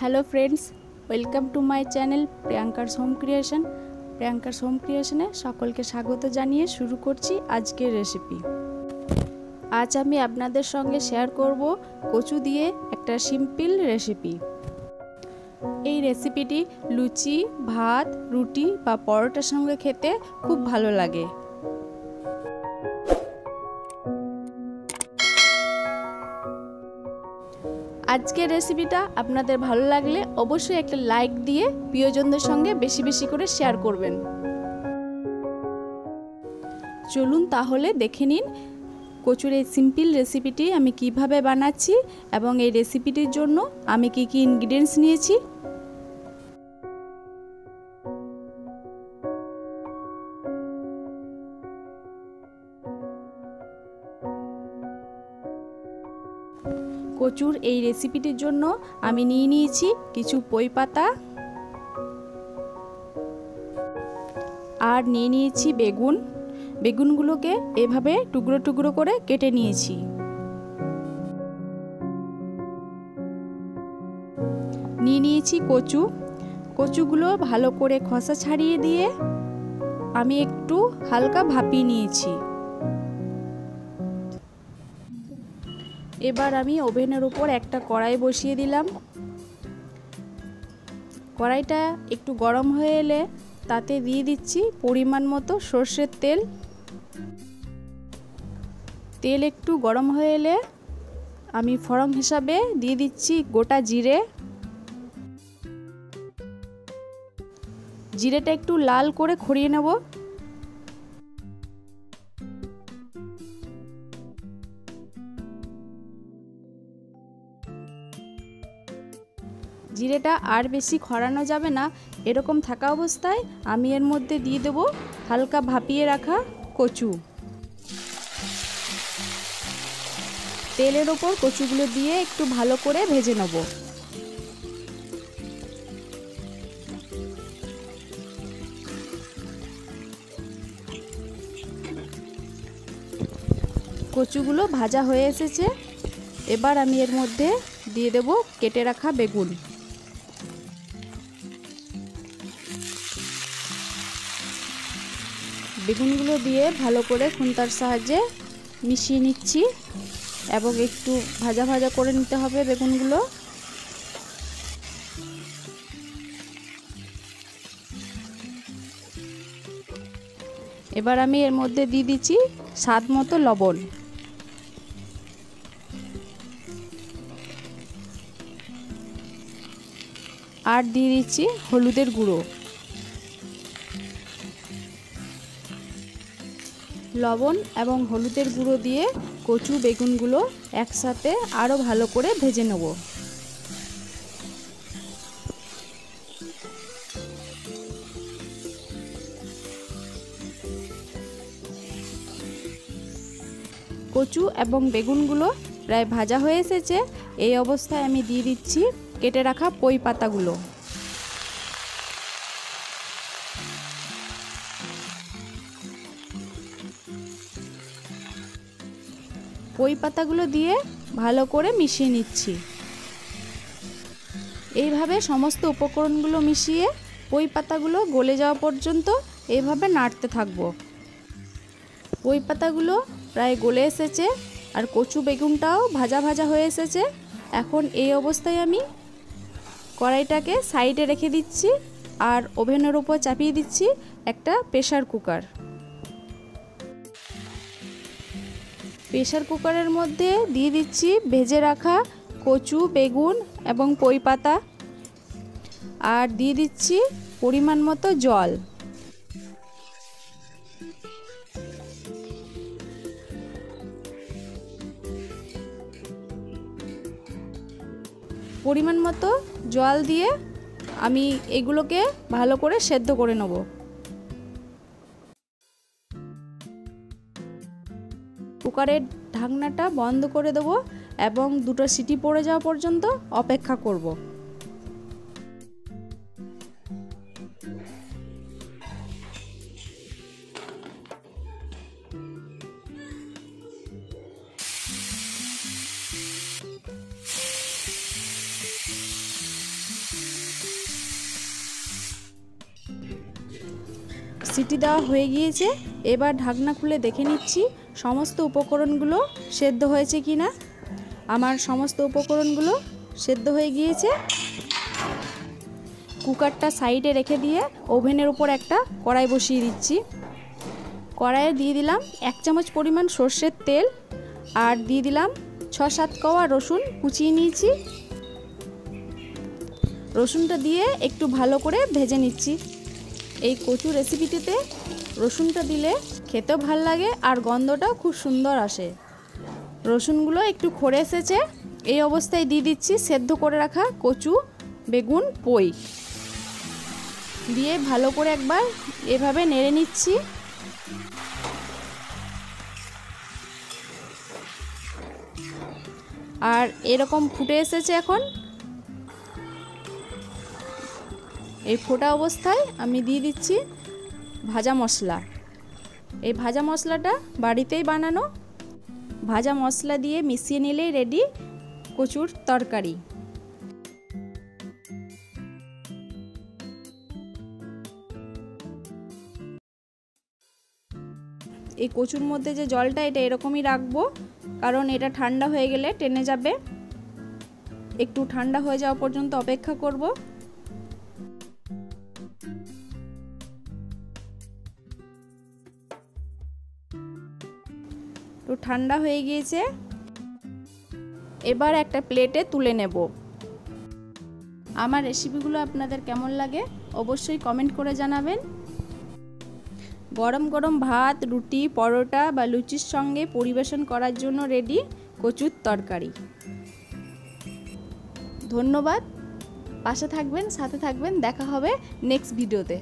Hello friends, welcome to my channel প্রিয়াঙ্কার home creation. প্রিয়াঙ্কার home ক্রিয়েশনে সকলকে স্বাগত জানিয়ে শুরু করছি আজকের রেসিপি। আজ আমি আপনাদের সঙ্গে শেয়ার করব কচু দিয়ে একটা সিম্পল রেসিপি। এই রেসিপিটি লুচি, ভাত, রুটি বা পরোটার সঙ্গে খেতে খুব ভালো লাগে। আজকের রেসিপিটা আপনাদের ভালো লাগলে অবশ্যই একটা লাইক দিয়ে প্রিয়জনদের সঙ্গে বেশি বেশি করে শেয়ার করবেন। চলুন তাহলে দেখে নিন কচুর এই সিম্পল রেসিপিটি আমি কিভাবে বানাচ্ছি এবং এই রেসিপিটির জন্য আমি কি কি ইনগ্রিডিয়েন্টস নিয়েছি। কচুর এই রেসিপিটির জন্য আমি নিয়ে নিয়েছি কিছু পুঁই পাতা, আর নিয়ে নিয়েছি বেগুন। বেগুনগুলোকে এভাবে টুকরো টুকরো করে কেটে নিয়েছি। নিয়ে নিয়েছি কচু। কচুগুলো ভালো করে খোসা ছাড়িয়ে দিয়ে আমি একটু হালকা ভাপিয়ে নিয়েছি। এবার আমি ওভেনের উপর একটা কড়াই বসিয়ে দিলাম। কড়াইটা একটু গরম হয়ে এলে তাতে দিয়ে দিচ্ছি পরিমাণ মতো সর্ষের তেল। তেল একটু গরম হয়ে এলে আমি ফোড়ন হিসাবে দিয়ে দিচ্ছি গোটা জিরে। জিরেটা একটু লাল করে খড়িয়ে নেব। জিরেটা আর বেশি খড়ানো যাবে না, এরকম থাকা অবস্থায় আমি এর মধ্যে দিয়ে দেব হালকা ভাপিয়ে রাখা কচু। তেলের ওপর কচুগুলো দিয়ে একটু ভালো করে ভেজে নেব। কচুগুলো ভাজা হয়ে এসেছে। এবার আমি এর মধ্যে দিয়ে দেব কেটে রাখা বেগুন। বেগুনগুলো দিয়ে ভালো করে খুন্তার সাহায্যে মিশিয়ে নিচ্ছি এবং একটু ভাজা ভাজা করে নিতে হবে বেগুনগুলো। এবার আমি এর মধ্যে দিয়ে দিচ্ছি স্বাদ মতো লবণ। আর দিয়ে দিচ্ছি হলুদের গুঁড়ো। লবণ এবং হলুদের গুঁড়ো দিয়ে কচু বেগুনগুলো একসাথে আরও ভালো করে ভেজে নেব। কচু এবং বেগুনগুলো প্রায় ভাজা হয়ে এসেছে। এই অবস্থায় আমি দিয়ে দিচ্ছি কেটে রাখা পুঁই পাতাগুলো। পুঁই পাতাগুলো দিয়ে ভালো করে মিশিয়ে নিচ্ছি। এইভাবে সমস্ত উপকরণগুলো মিশিয়ে পুঁই পাতাগুলো গলে যাওয়া পর্যন্ত এইভাবে নাড়তে থাকবো। পুঁই পাতাগুলো প্রায় গলে এসেছে আর কচু বেগুনটাও ভাজা ভাজা হয়ে এসেছে। এখন এই অবস্থায় আমি কড়াইটাকে সাইডে রেখে দিচ্ছি আর ওভেনের উপর চাপিয়ে দিচ্ছি একটা প্রেসার কুকার। প্রেসার কুকারের মধ্যে দিয়ে দিচ্ছি ভেজে রাখা কচু বেগুন এবং পুঁই পাতা, আর দিয়ে দিচ্ছি পরিমাণ মতো জল। পরিমাণ মতো জল দিয়ে আমি এগুলোকে ভালো করে সেদ্ধ করে নেব। কুকারের ঢাকনাটা বন্ধ করে দেব এবং দুটো সিটি পড়ে যাওয়া পর্যন্ত অপেক্ষা করব। সিটি দেওয়া হয়ে গিয়েছে। এবার ঢাকনা খুলে দেখে নিচ্ছি সমস্ত উপকরণগুলো সেদ্ধ হয়েছে কিনা। আমার সমস্ত উপকরণগুলো সেদ্ধ হয়ে গিয়েছে। কুকারটা সাইডে রেখে দিয়ে ওভেনের উপর একটা কড়াই বসিয়ে দিচ্ছি। কড়াইয়ে দিয়ে দিলাম 1 চামচ পরিমাণ সর্ষের তেল, আর দিয়ে দিলাম 6-7 কোয়া রসুন কুচিয়ে নিয়েছি। রসুনটা দিয়ে একটু ভালো করে ভেজে নিচ্ছি। এই কচু রেসিপিটিতে রসুনটা দিলে খেতেও ভাল লাগে আর গন্ধটাও খুব সুন্দর আসে। রসুনগুলো একটু খড়ে এসেছে। এই অবস্থায় দিয়ে দিচ্ছি সেদ্ধ করে রাখা কচু, বেগুন, পই দিয়ে ভালো করে একবার এভাবে নেড়ে নিচ্ছি। আর এরকম ফুটে এসেছে। এখন এই ফোটা অবস্থায় আমি দিয়ে দিচ্ছি ভাজা মশলা। এই ভাজা মশলাটা বাড়িতেই বানানো। ভাজা মশলা দিয়ে মিশিয়ে নিলেই রেডি কচুর তরকারি। এই কচুর মধ্যে যে জলটা এটা এরকমই রাখবো, কারণ এটা ঠান্ডা হয়ে গেলে টেনে যাবে। একটু ঠান্ডা হয়ে যাওয়া পর্যন্ত অপেক্ষা করব। একটু ঠান্ডা হয়ে গিয়েছে। এবার একটা প্লেটে তুলে নেব। আমার রেসিপিগুলো আপনাদের কেমন লাগে অবশ্যই কমেন্ট করে জানাবেন। গরম গরম ভাত, রুটি, পরোটা বা লুচির সঙ্গে পরিবেশন করার জন্য রেডি কচুর তরকারি। ধন্যবাদ। পাশে থাকবেন, সাথে থাকবেন। দেখা হবে নেক্সট ভিডিওতে।